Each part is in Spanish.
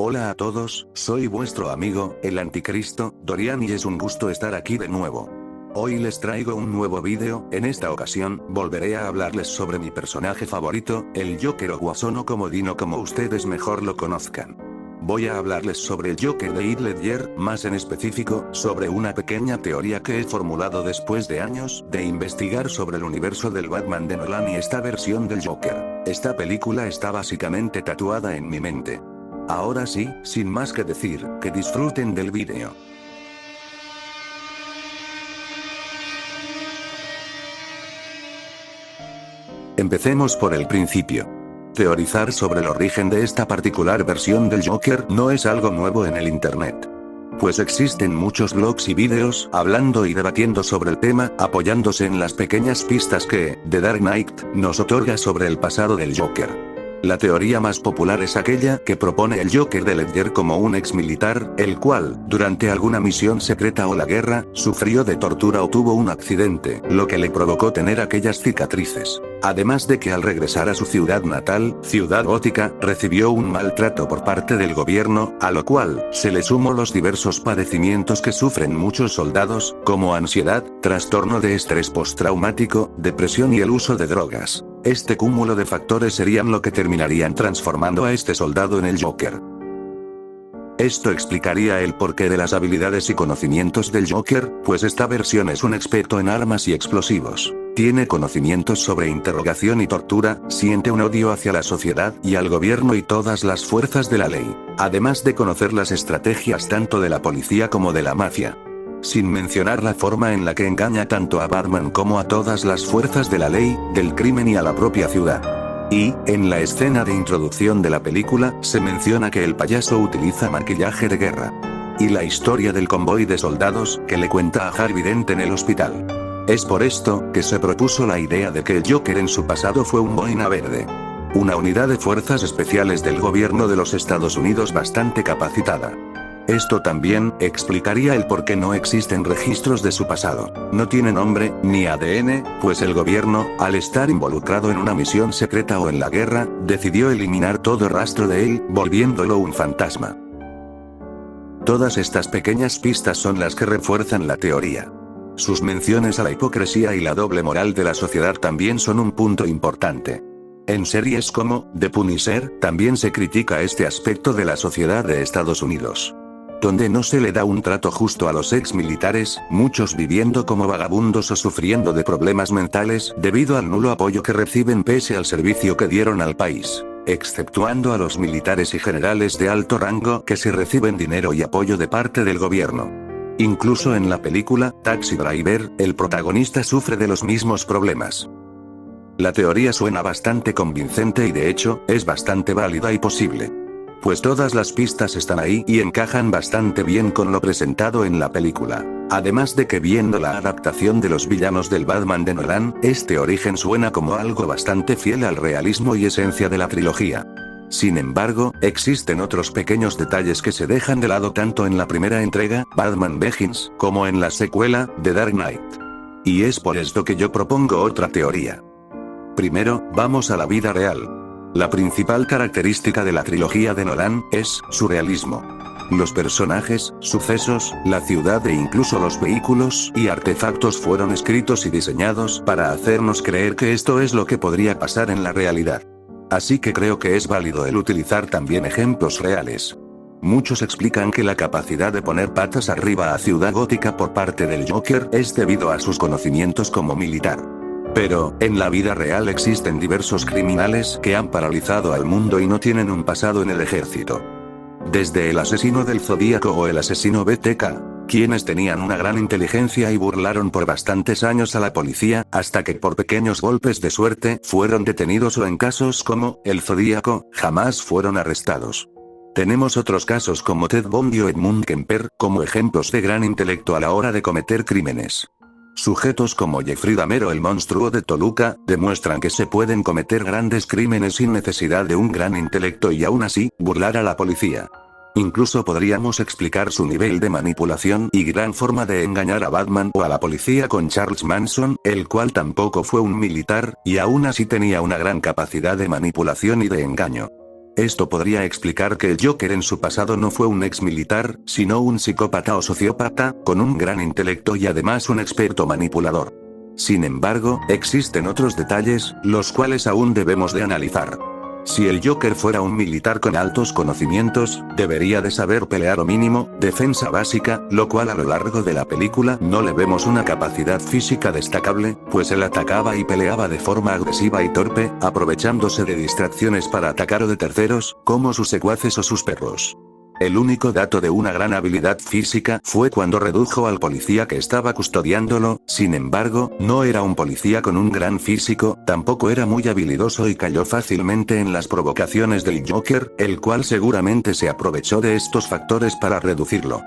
Hola a todos, soy vuestro amigo, el Anticristo, Dorian y es un gusto estar aquí de nuevo. Hoy les traigo un nuevo vídeo, en esta ocasión, volveré a hablarles sobre mi personaje favorito, el Joker o Guasón o Comodino como ustedes mejor lo conozcan. Voy a hablarles sobre el Joker de Heath Ledger, más en específico, sobre una pequeña teoría que he formulado después de años de investigar sobre el universo del Batman de Nolan y esta versión del Joker. Esta película está básicamente tatuada en mi mente. Ahora sí, sin más que decir, que disfruten del vídeo. Empecemos por el principio. Teorizar sobre el origen de esta particular versión del Joker no es algo nuevo en el internet. Pues existen muchos blogs y vídeos hablando y debatiendo sobre el tema, apoyándose en las pequeñas pistas que The Dark Knight nos otorga sobre el pasado del Joker. La teoría más popular es aquella que propone el Joker de Ledger como un ex militar, el cual, durante alguna misión secreta o la guerra, sufrió de tortura o tuvo un accidente, lo que le provocó tener aquellas cicatrices. Además de que al regresar a su ciudad natal, Ciudad Gótica, recibió un maltrato por parte del gobierno, a lo cual se le sumó los diversos padecimientos que sufren muchos soldados, como ansiedad, trastorno de estrés postraumático, depresión y el uso de drogas. Este cúmulo de factores serían lo que terminarían transformando a este soldado en el Joker. Esto explicaría el porqué de las habilidades y conocimientos del Joker, pues esta versión es un experto en armas y explosivos. Tiene conocimientos sobre interrogación y tortura, siente un odio hacia la sociedad y al gobierno y todas las fuerzas de la ley, además de conocer las estrategias tanto de la policía como de la mafia. Sin mencionar la forma en la que engaña tanto a Batman como a todas las fuerzas de la ley, del crimen y a la propia ciudad. Y, en la escena de introducción de la película, se menciona que el payaso utiliza maquillaje de guerra. Y la historia del convoy de soldados que le cuenta a Harvey Dent en el hospital. Es por esto que se propuso la idea de que el Joker en su pasado fue un boina verde. Una unidad de fuerzas especiales del gobierno de los Estados Unidos bastante capacitada. Esto también explicaría el por qué no existen registros de su pasado. No tiene nombre, ni ADN, pues el gobierno, al estar involucrado en una misión secreta o en la guerra, decidió eliminar todo rastro de él, volviéndolo un fantasma. Todas estas pequeñas pistas son las que refuerzan la teoría. Sus menciones a la hipocresía y la doble moral de la sociedad también son un punto importante. En series como The Punisher, también se critica este aspecto de la sociedad de Estados Unidos. Donde no se le da un trato justo a los ex militares, muchos viviendo como vagabundos o sufriendo de problemas mentales debido al nulo apoyo que reciben pese al servicio que dieron al país, exceptuando a los militares y generales de alto rango que sí reciben dinero y apoyo de parte del gobierno. Incluso en la película Taxi Driver, el protagonista sufre de los mismos problemas. La teoría suena bastante convincente y de hecho, es bastante válida y posible. Pues todas las pistas están ahí y encajan bastante bien con lo presentado en la película. Además de que viendo la adaptación de los villanos del Batman de Nolan, este origen suena como algo bastante fiel al realismo y esencia de la trilogía. Sin embargo, existen otros pequeños detalles que se dejan de lado tanto en la primera entrega, Batman Begins, como en la secuela, The Dark Knight. Y es por esto que yo propongo otra teoría. Primero, vamos a la vida real. La principal característica de la trilogía de Nolan es su realismo. Los personajes, sucesos, la ciudad e incluso los vehículos y artefactos fueron escritos y diseñados para hacernos creer que esto es lo que podría pasar en la realidad. Así que creo que es válido el utilizar también ejemplos reales. Muchos explican que la capacidad de poner patas arriba a Ciudad Gótica por parte del Joker es debido a sus conocimientos como militar. Pero, en la vida real existen diversos criminales que han paralizado al mundo y no tienen un pasado en el ejército. Desde el asesino del Zodíaco o el asesino BTK, quienes tenían una gran inteligencia y burlaron por bastantes años a la policía, hasta que por pequeños golpes de suerte, fueron detenidos o en casos como el Zodíaco, jamás fueron arrestados. Tenemos otros casos como Ted Bundy o Edmund Kemper, como ejemplos de gran intelecto a la hora de cometer crímenes. Sujetos como Jeffrey Dahmer o el monstruo de Toluca, demuestran que se pueden cometer grandes crímenes sin necesidad de un gran intelecto y aún así, burlar a la policía. Incluso podríamos explicar su nivel de manipulación y gran forma de engañar a Batman o a la policía con Charles Manson, el cual tampoco fue un militar, y aún así tenía una gran capacidad de manipulación y de engaño. Esto podría explicar que el Joker en su pasado no fue un ex militar, sino un psicópata o sociópata, con un gran intelecto y además un experto manipulador. Sin embargo, existen otros detalles, los cuales aún debemos de analizar. Si el Joker fuera un militar con altos conocimientos, debería de saber pelear o mínimo, defensa básica, lo cual a lo largo de la película no le vemos una capacidad física destacable, pues él atacaba y peleaba de forma agresiva y torpe, aprovechándose de distracciones para atacar o de terceros, como sus secuaces o sus perros. El único dato de una gran habilidad física fue cuando redujo al policía que estaba custodiándolo, sin embargo, no era un policía con un gran físico, tampoco era muy habilidoso y cayó fácilmente en las provocaciones del Joker, el cual seguramente se aprovechó de estos factores para reducirlo.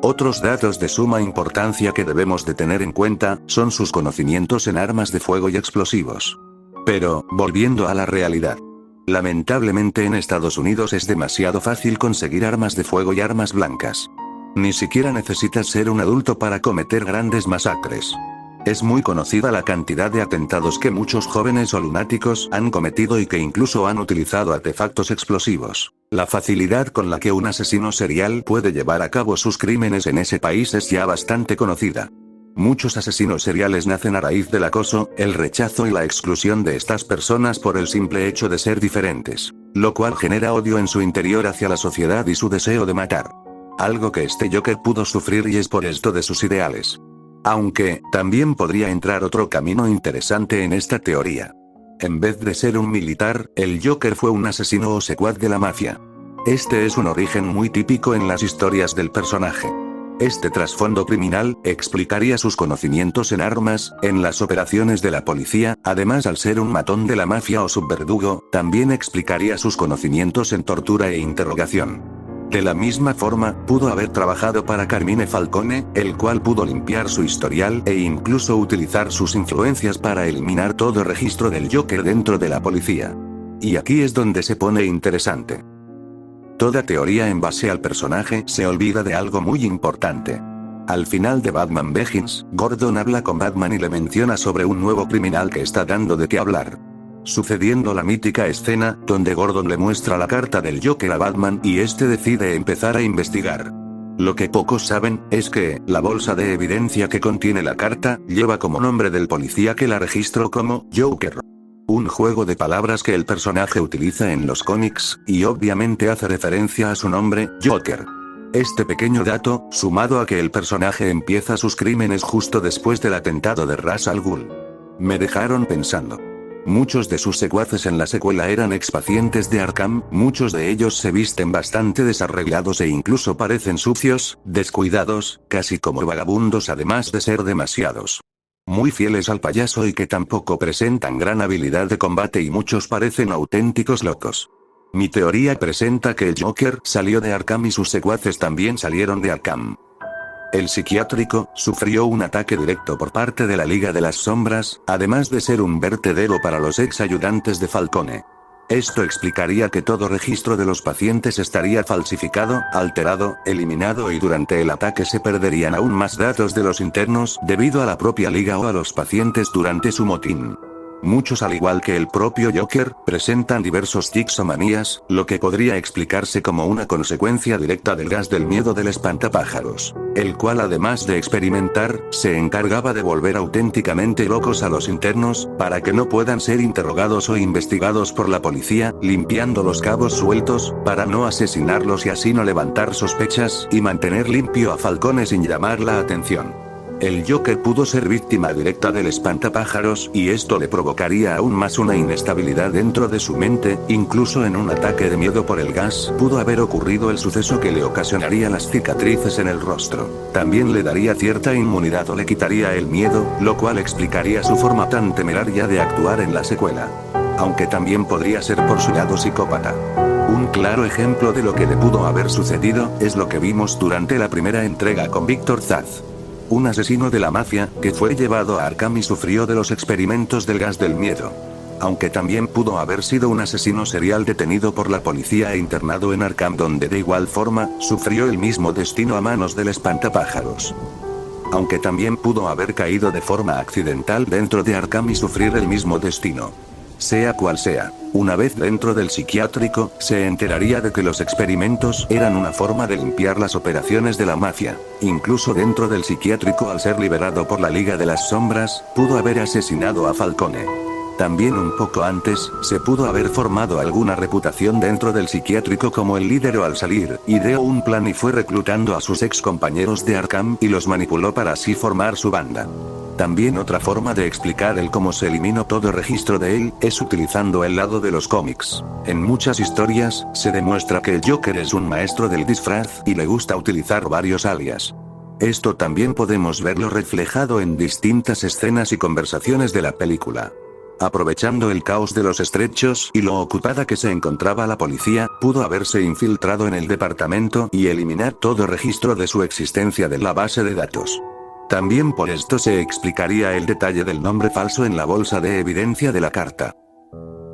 Otros datos de suma importancia que debemos de tener en cuenta, son sus conocimientos en armas de fuego y explosivos. Pero, volviendo a la realidad. Lamentablemente en Estados Unidos es demasiado fácil conseguir armas de fuego y armas blancas. Ni siquiera necesitas ser un adulto para cometer grandes masacres. Es muy conocida la cantidad de atentados que muchos jóvenes o lunáticos han cometido y que incluso han utilizado artefactos explosivos. La facilidad con la que un asesino serial puede llevar a cabo sus crímenes en ese país es ya bastante conocida. Muchos asesinos seriales nacen a raíz del acoso, el rechazo y la exclusión de estas personas por el simple hecho de ser diferentes, lo cual genera odio en su interior hacia la sociedad y su deseo de matar. Algo que este Joker pudo sufrir y es por esto de sus ideales. Aunque, también podría entrar otro camino interesante en esta teoría. En vez de ser un militar, el Joker fue un asesino o secuaz de la mafia. Este es un origen muy típico en las historias del personaje. Este trasfondo criminal explicaría sus conocimientos en armas, en las operaciones de la policía, además al ser un matón de la mafia o subverdugo, también explicaría sus conocimientos en tortura e interrogación. De la misma forma, pudo haber trabajado para Carmine Falcone, el cual pudo limpiar su historial e incluso utilizar sus influencias para eliminar todo registro del Joker dentro de la policía. Y aquí es donde se pone interesante. Toda teoría en base al personaje se olvida de algo muy importante. Al final de Batman Begins, Gordon habla con Batman y le menciona sobre un nuevo criminal que está dando de qué hablar. Sucediendo la mítica escena, donde Gordon le muestra la carta del Joker a Batman y este decide empezar a investigar. Lo que pocos saben, es que, la bolsa de evidencia que contiene la carta, lleva como nombre del policía que la registró como Joker. Un juego de palabras que el personaje utiliza en los cómics, y obviamente hace referencia a su nombre, Joker. Este pequeño dato, sumado a que el personaje empieza sus crímenes justo después del atentado de Ra's al Ghul, me dejaron pensando. Muchos de sus secuaces en la secuela eran expacientes de Arkham, muchos de ellos se visten bastante desarreglados e incluso parecen sucios, descuidados, casi como vagabundos además de ser demasiados muy fieles al payaso y que tampoco presentan gran habilidad de combate y muchos parecen auténticos locos. Mi teoría presenta que el Joker salió de Arkham y sus secuaces también salieron de Arkham. El psiquiátrico sufrió un ataque directo por parte de la Liga de las Sombras, además de ser un vertedero para los ex ayudantes de Falcone. Esto explicaría que todo registro de los pacientes estaría falsificado, alterado, eliminado y durante el ataque se perderían aún más datos de los internos debido a la propia Liga o a los pacientes durante su motín. Muchos al igual que el propio Joker, presentan diversos tics o manías, lo que podría explicarse como una consecuencia directa del gas del miedo del espantapájaros, el cual además de experimentar, se encargaba de volver auténticamente locos a los internos, para que no puedan ser interrogados o investigados por la policía, limpiando los cabos sueltos, para no asesinarlos y así no levantar sospechas, y mantener limpio a Falcone sin llamar la atención. El Joker pudo ser víctima directa del espantapájaros y esto le provocaría aún más una inestabilidad dentro de su mente, incluso en un ataque de miedo por el gas pudo haber ocurrido el suceso que le ocasionaría las cicatrices en el rostro. También le daría cierta inmunidad o le quitaría el miedo, lo cual explicaría su forma tan temeraria de actuar en la secuela. Aunque también podría ser por su lado psicópata. Un claro ejemplo de lo que le pudo haber sucedido, es lo que vimos durante la primera entrega con Victor Zsasz. Un asesino de la mafia, que fue llevado a Arkham y sufrió de los experimentos del gas del miedo. Aunque también pudo haber sido un asesino serial detenido por la policía e internado en Arkham donde de igual forma, sufrió el mismo destino a manos del espantapájaros. Aunque también pudo haber caído de forma accidental dentro de Arkham y sufrir el mismo destino. Sea cual sea. Una vez dentro del psiquiátrico, se enteraría de que los experimentos eran una forma de limpiar las operaciones de la mafia. Incluso dentro del psiquiátrico, al ser liberado por la Liga de las Sombras, pudo haber asesinado a Falcone. También un poco antes, se pudo haber formado alguna reputación dentro del psiquiátrico como el líder o al salir, ideó un plan y fue reclutando a sus ex compañeros de Arkham y los manipuló para así formar su banda. También otra forma de explicar el cómo se eliminó todo registro de él, es utilizando el lado de los cómics. En muchas historias, se demuestra que el Joker es un maestro del disfraz y le gusta utilizar varios alias. Esto también podemos verlo reflejado en distintas escenas y conversaciones de la película. Aprovechando el caos de los estrechos y lo ocupada que se encontraba la policía, pudo haberse infiltrado en el departamento y eliminar todo registro de su existencia de la base de datos. También por esto se explicaría el detalle del nombre falso en la bolsa de evidencia de la carta.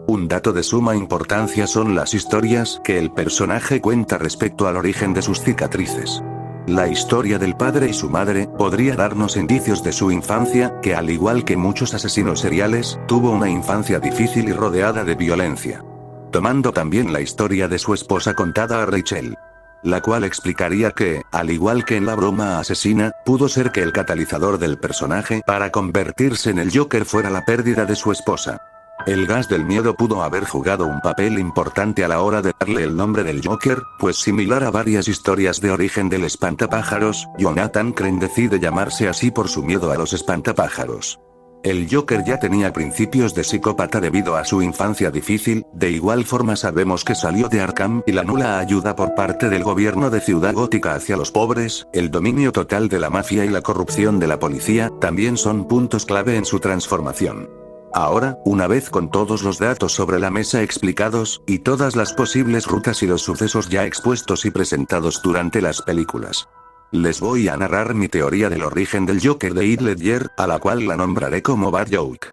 Un dato de suma importancia son las historias que el personaje cuenta respecto al origen de sus cicatrices. La historia del padre y su madre podría darnos indicios de su infancia, que al igual que muchos asesinos seriales, tuvo una infancia difícil y rodeada de violencia. Tomando también la historia de su esposa contada a Rachel, la cual explicaría que, al igual que en la broma asesina, pudo ser que el catalizador del personaje para convertirse en el Joker fuera la pérdida de su esposa. El gas del miedo pudo haber jugado un papel importante a la hora de darle el nombre del Joker, pues similar a varias historias de origen del espantapájaros, Jonathan Crane decide llamarse así por su miedo a los espantapájaros. El Joker ya tenía principios de psicópata debido a su infancia difícil, de igual forma sabemos que salió de Arkham y la nula ayuda por parte del gobierno de Ciudad Gótica hacia los pobres, el dominio total de la mafia y la corrupción de la policía, también son puntos clave en su transformación. Ahora, una vez con todos los datos sobre la mesa explicados, y todas las posibles rutas y los sucesos ya expuestos y presentados durante las películas, les voy a narrar mi teoría del origen del Joker de Heath Ledger, a la cual la nombraré como Bad Joke.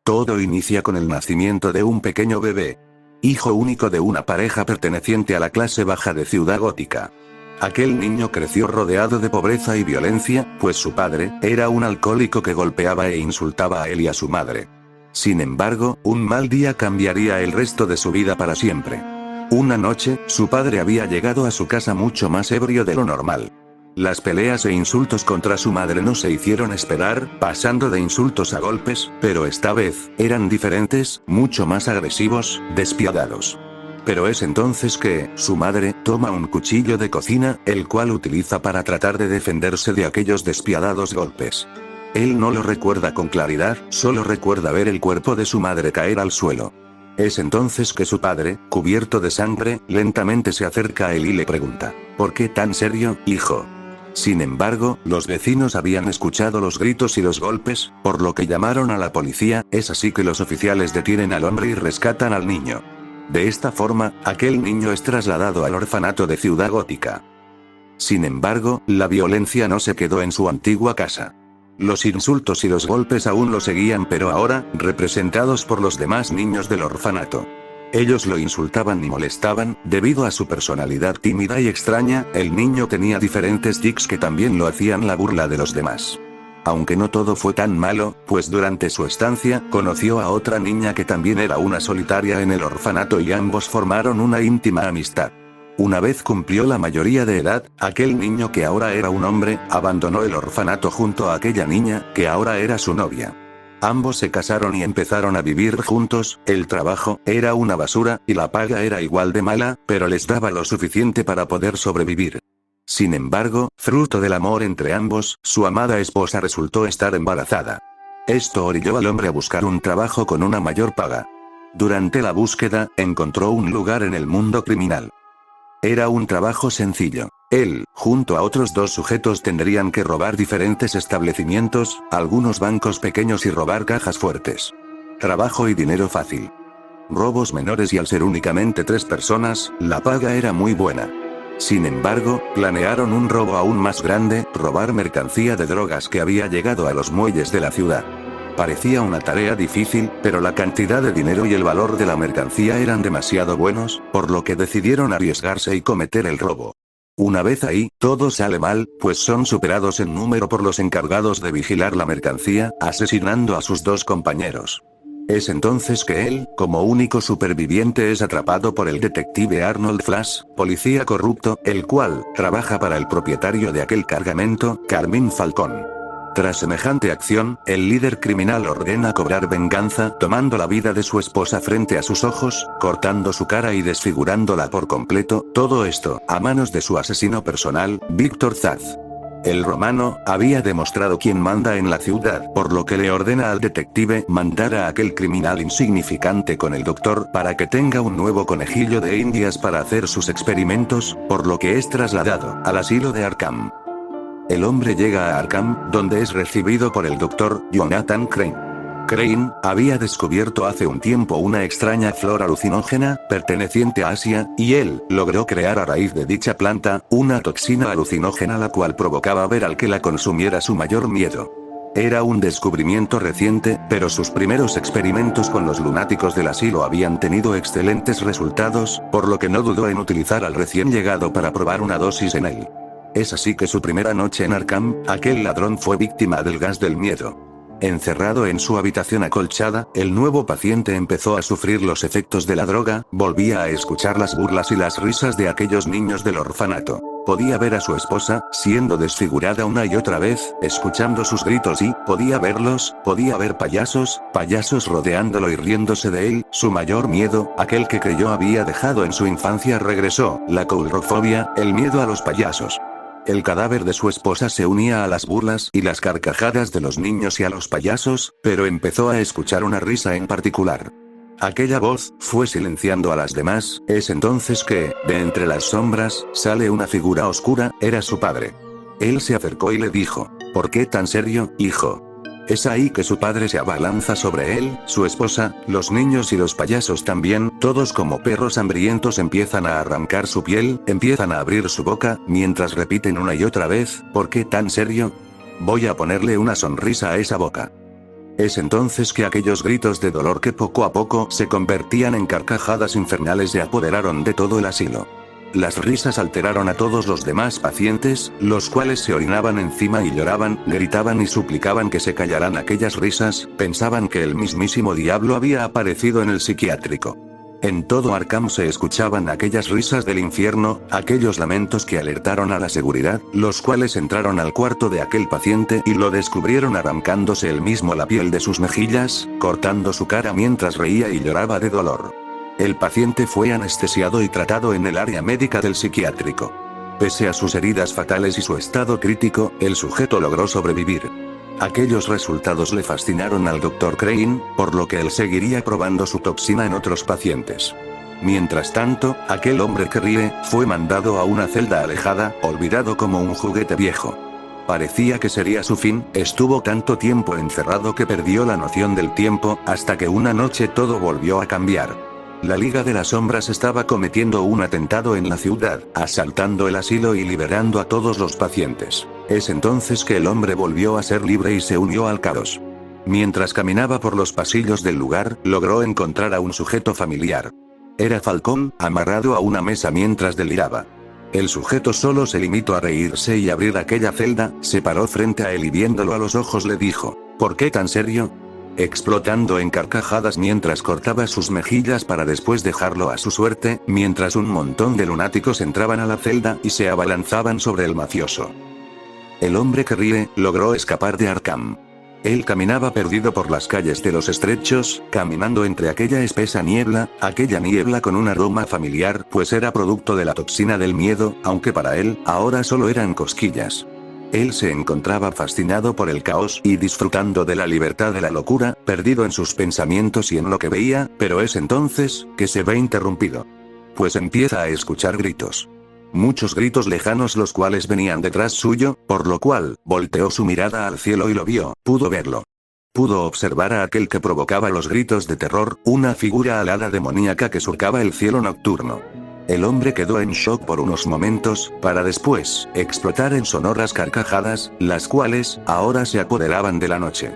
Todo inicia con el nacimiento de un pequeño bebé, hijo único de una pareja perteneciente a la clase baja de Ciudad Gótica. Aquel niño creció rodeado de pobreza y violencia, pues su padre era un alcohólico que golpeaba e insultaba a él y a su madre. Sin embargo, un mal día cambiaría el resto de su vida para siempre. Una noche, su padre había llegado a su casa mucho más ebrio de lo normal. Las peleas e insultos contra su madre no se hicieron esperar, pasando de insultos a golpes, pero esta vez, eran diferentes, mucho más agresivos, despiadados. Pero es entonces que, su madre, toma un cuchillo de cocina, el cual utiliza para tratar de defenderse de aquellos despiadados golpes. Él no lo recuerda con claridad, solo recuerda ver el cuerpo de su madre caer al suelo. Es entonces que su padre, cubierto de sangre, lentamente se acerca a él y le pregunta: ¿por qué tan serio, hijo? Sin embargo, los vecinos habían escuchado los gritos y los golpes, por lo que llamaron a la policía, es así que los oficiales detienen al hombre y rescatan al niño. De esta forma, aquel niño es trasladado al orfanato de Ciudad Gótica. Sin embargo, la violencia no se quedó en su antigua casa. Los insultos y los golpes aún lo seguían, pero ahora, representados por los demás niños del orfanato. Ellos lo insultaban y molestaban, debido a su personalidad tímida y extraña, el niño tenía diferentes tics que también lo hacían la burla de los demás. Aunque no todo fue tan malo, pues durante su estancia, conoció a otra niña que también era una solitaria en el orfanato y ambos formaron una íntima amistad. Una vez cumplió la mayoría de edad, aquel niño que ahora era un hombre, abandonó el orfanato junto a aquella niña, que ahora era su novia. Ambos se casaron y empezaron a vivir juntos, el trabajo era una basura, y la paga era igual de mala, pero les daba lo suficiente para poder sobrevivir. Sin embargo, fruto del amor entre ambos, su amada esposa resultó estar embarazada. Esto orilló al hombre a buscar un trabajo con una mayor paga. Durante la búsqueda, encontró un lugar en el mundo criminal. Era un trabajo sencillo. Él, junto a otros dos sujetos, tendrían que robar diferentes establecimientos, algunos bancos pequeños y robar cajas fuertes. Trabajo y dinero fácil. Robos menores y al ser únicamente 3 personas, la paga era muy buena. Sin embargo, planearon un robo aún más grande, robar mercancía de drogas que había llegado a los muelles de la ciudad. Parecía una tarea difícil, pero la cantidad de dinero y el valor de la mercancía eran demasiado buenos, por lo que decidieron arriesgarse y cometer el robo. Una vez ahí, todo sale mal, pues son superados en número por los encargados de vigilar la mercancía, asesinando a sus dos compañeros. Es entonces que él, como único superviviente, es atrapado por el detective Arnold Flash, policía corrupto, el cual trabaja para el propietario de aquel cargamento, Carmine Falcón. Tras semejante acción, el líder criminal ordena cobrar venganza, tomando la vida de su esposa frente a sus ojos, cortando su cara y desfigurándola por completo, todo esto, a manos de su asesino personal, Víctor Zaz. El romano había demostrado quién manda en la ciudad, por lo que le ordena al detective mandar a aquel criminal insignificante con el doctor para que tenga un nuevo conejillo de indias para hacer sus experimentos, por lo que es trasladado al asilo de Arkham. El hombre llega a Arkham, donde es recibido por el doctor Jonathan Crane. Crane había descubierto hace un tiempo una extraña flor alucinógena, perteneciente a Asia, y él logró crear a raíz de dicha planta, una toxina alucinógena la cual provocaba ver al que la consumiera su mayor miedo. Era un descubrimiento reciente, pero sus primeros experimentos con los lunáticos del asilo habían tenido excelentes resultados, por lo que no dudó en utilizar al recién llegado para probar una dosis en él. Es así que su primera noche en Arkham, aquel ladrón fue víctima del gas del miedo. Encerrado en su habitación acolchada, el nuevo paciente empezó a sufrir los efectos de la droga, volvía a escuchar las burlas y las risas de aquellos niños del orfanato. Podía ver a su esposa, siendo desfigurada una y otra vez, escuchando sus gritos y, podía ver payasos rodeándolo y riéndose de él, su mayor miedo, aquel que creyó había dejado en su infancia regresó, la coulrofobia, el miedo a los payasos. El cadáver de su esposa se unía a las burlas y las carcajadas de los niños y a los payasos, pero empezó a escuchar una risa en particular. Aquella voz fue silenciando a las demás, es entonces que, de entre las sombras, sale una figura oscura, era su padre. Él se acercó y le dijo, ¿por qué tan serio, hijo? Es ahí que su padre se abalanza sobre él, su esposa, los niños y los payasos también, todos como perros hambrientos empiezan a arrancar su piel, empiezan a abrir su boca, mientras repiten una y otra vez, ¿por qué tan serio? Voy a ponerle una sonrisa a esa boca. Es entonces que aquellos gritos de dolor que poco a poco se convertían en carcajadas infernales se apoderaron de todo el asilo. Las risas alteraron a todos los demás pacientes, los cuales se orinaban encima y lloraban, gritaban y suplicaban que se callaran aquellas risas, pensaban que el mismísimo diablo había aparecido en el psiquiátrico. En todo Arkham se escuchaban aquellas risas del infierno, aquellos lamentos que alertaron a la seguridad, los cuales entraron al cuarto de aquel paciente y lo descubrieron arrancándose él mismo la piel de sus mejillas, cortando su cara mientras reía y lloraba de dolor. El paciente fue anestesiado y tratado en el área médica del psiquiátrico. Pese a sus heridas fatales y su estado crítico, el sujeto logró sobrevivir. Aquellos resultados le fascinaron al Dr. Crane, por lo que él seguiría probando su toxina en otros pacientes. Mientras tanto, aquel hombre que ríe, fue mandado a una celda alejada, olvidado como un juguete viejo. Parecía que sería su fin, estuvo tanto tiempo encerrado que perdió la noción del tiempo, hasta que una noche todo volvió a cambiar. La Liga de las Sombras estaba cometiendo un atentado en la ciudad, asaltando el asilo y liberando a todos los pacientes. Es entonces que el hombre volvió a ser libre y se unió al caos. Mientras caminaba por los pasillos del lugar, logró encontrar a un sujeto familiar. Era Falcón, amarrado a una mesa mientras deliraba. El sujeto solo se limitó a reírse y abrir aquella celda, se paró frente a él y viéndolo a los ojos le dijo, ¿por qué tan serio? Explotando en carcajadas mientras cortaba sus mejillas para después dejarlo a su suerte, mientras un montón de lunáticos entraban a la celda y se abalanzaban sobre el mafioso. El hombre que ríe, logró escapar de Arkham. Él caminaba perdido por las calles de los estrechos, caminando entre aquella espesa niebla, aquella niebla con un aroma familiar, pues era producto de la toxina del miedo, aunque para él, ahora solo eran cosquillas. Él se encontraba fascinado por el caos y disfrutando de la libertad de la locura, perdido en sus pensamientos y en lo que veía, pero es entonces que se ve interrumpido. Pues empieza a escuchar gritos. Muchos gritos lejanos los cuales venían detrás suyo, por lo cual, volteó su mirada al cielo y lo vio, pudo verlo. Pudo observar a aquel que provocaba los gritos de terror, una figura alada demoníaca que surcaba el cielo nocturno. El hombre quedó en shock por unos momentos, para después, explotar en sonoras carcajadas, las cuales, ahora se apoderaban de la noche.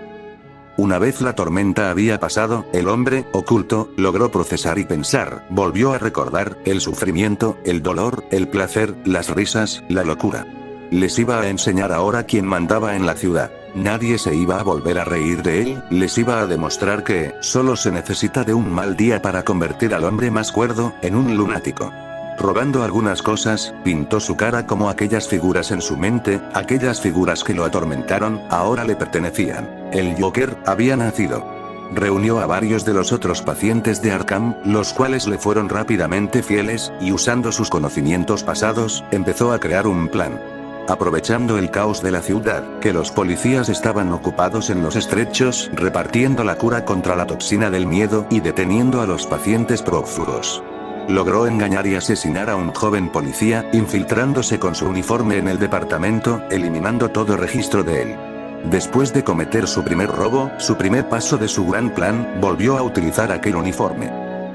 Una vez la tormenta había pasado, el hombre, oculto, logró procesar y pensar, volvió a recordar, el sufrimiento, el dolor, el placer, las risas, la locura. Les iba a enseñar ahora quién mandaba en la ciudad. Nadie se iba a volver a reír de él, les iba a demostrar que, solo se necesita de un mal día para convertir al hombre más cuerdo, en un lunático. Robando algunas cosas, pintó su cara como aquellas figuras en su mente, aquellas figuras que lo atormentaron, ahora le pertenecían. El Joker había nacido. Reunió a varios de los otros pacientes de Arkham, los cuales le fueron rápidamente fieles, y usando sus conocimientos pasados, empezó a crear un plan. Aprovechando el caos de la ciudad, que los policías estaban ocupados en los estrechos, repartiendo la cura contra la toxina del miedo y deteniendo a los pacientes prófugos. Logró engañar y asesinar a un joven policía, infiltrándose con su uniforme en el departamento, eliminando todo registro de él. Después de cometer su primer robo, su primer paso de su gran plan, volvió a utilizar aquel uniforme.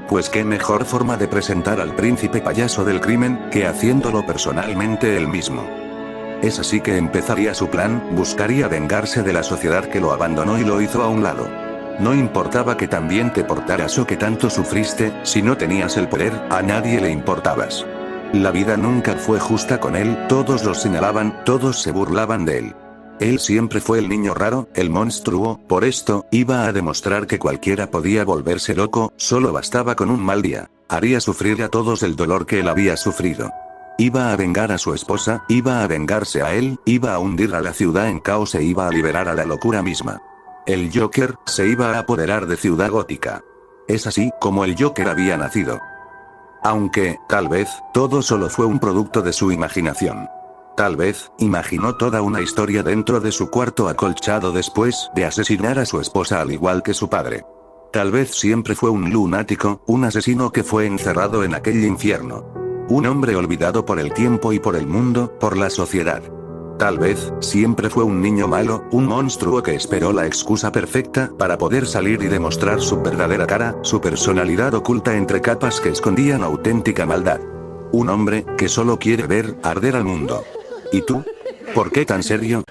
Pues qué mejor forma de presentar al príncipe payaso del crimen, que haciéndolo personalmente él mismo. Es así que empezaría su plan, buscaría vengarse de la sociedad que lo abandonó y lo hizo a un lado. No importaba que también te portaras o que tanto sufriste, si no tenías el poder, a nadie le importabas. La vida nunca fue justa con él, todos lo señalaban, todos se burlaban de él. Él siempre fue el niño raro, el monstruo, por esto, iba a demostrar que cualquiera podía volverse loco, solo bastaba con un mal día. Haría sufrir a todos el dolor que él había sufrido. Iba a vengar a su esposa, iba a vengarse a él, iba a hundir a la ciudad en caos e iba a liberar a la locura misma. El Joker se iba a apoderar de Ciudad Gótica. Es así como el Joker había nacido. Aunque, tal vez, todo solo fue un producto de su imaginación. Tal vez, imaginó toda una historia dentro de su cuarto acolchado después de asesinar a su esposa al igual que su padre. Tal vez siempre fue un lunático, un asesino que fue encerrado en aquel infierno. Un hombre olvidado por el tiempo y por el mundo, por la sociedad. Tal vez, siempre fue un niño malo, un monstruo que esperó la excusa perfecta para poder salir y demostrar su verdadera cara, su personalidad oculta entre capas que escondían auténtica maldad. Un hombre que solo quiere ver arder al mundo. ¿Y tú? ¿Por qué tan serio?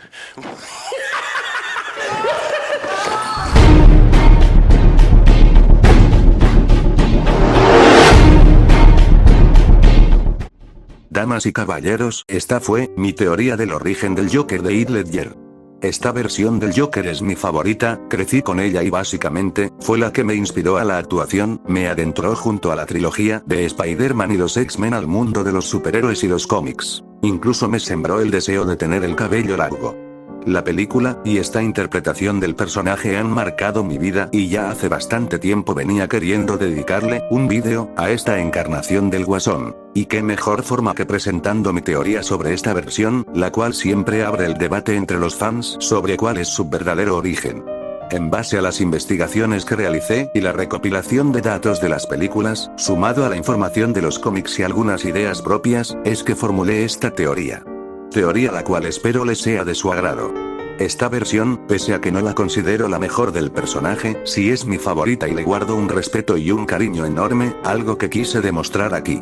Damas y caballeros, esta fue mi teoría del origen del Joker de Heath Ledger. Esta versión del Joker es mi favorita, crecí con ella y básicamente, fue la que me inspiró a la actuación, me adentró junto a la trilogía de Spider-Man y los X-Men al mundo de los superhéroes y los cómics. Incluso me sembró el deseo de tener el cabello largo. La película y esta interpretación del personaje han marcado mi vida y ya hace bastante tiempo venía queriendo dedicarle un vídeo a esta encarnación del Guasón. Y qué mejor forma que presentando mi teoría sobre esta versión, la cual siempre abre el debate entre los fans sobre cuál es su verdadero origen. En base a las investigaciones que realicé y la recopilación de datos de las películas, sumado a la información de los cómics y algunas ideas propias, es que formulé esta teoría. Teoría la cual espero les sea de su agrado. Esta versión, pese a que no la considero la mejor del personaje, sí es mi favorita y le guardo un respeto y un cariño enorme, algo que quise demostrar aquí.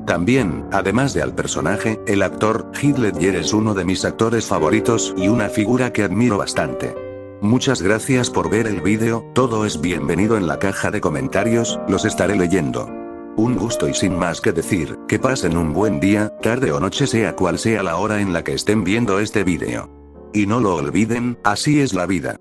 También, además de al personaje, el actor Heath Ledger es uno de mis actores favoritos y una figura que admiro bastante. Muchas gracias por ver el vídeo, todo es bienvenido en la caja de comentarios, los estaré leyendo. Un gusto y sin más que decir, que pasen un buen día, tarde o noche sea cual sea la hora en la que estén viendo este vídeo. Y no lo olviden, así es la vida.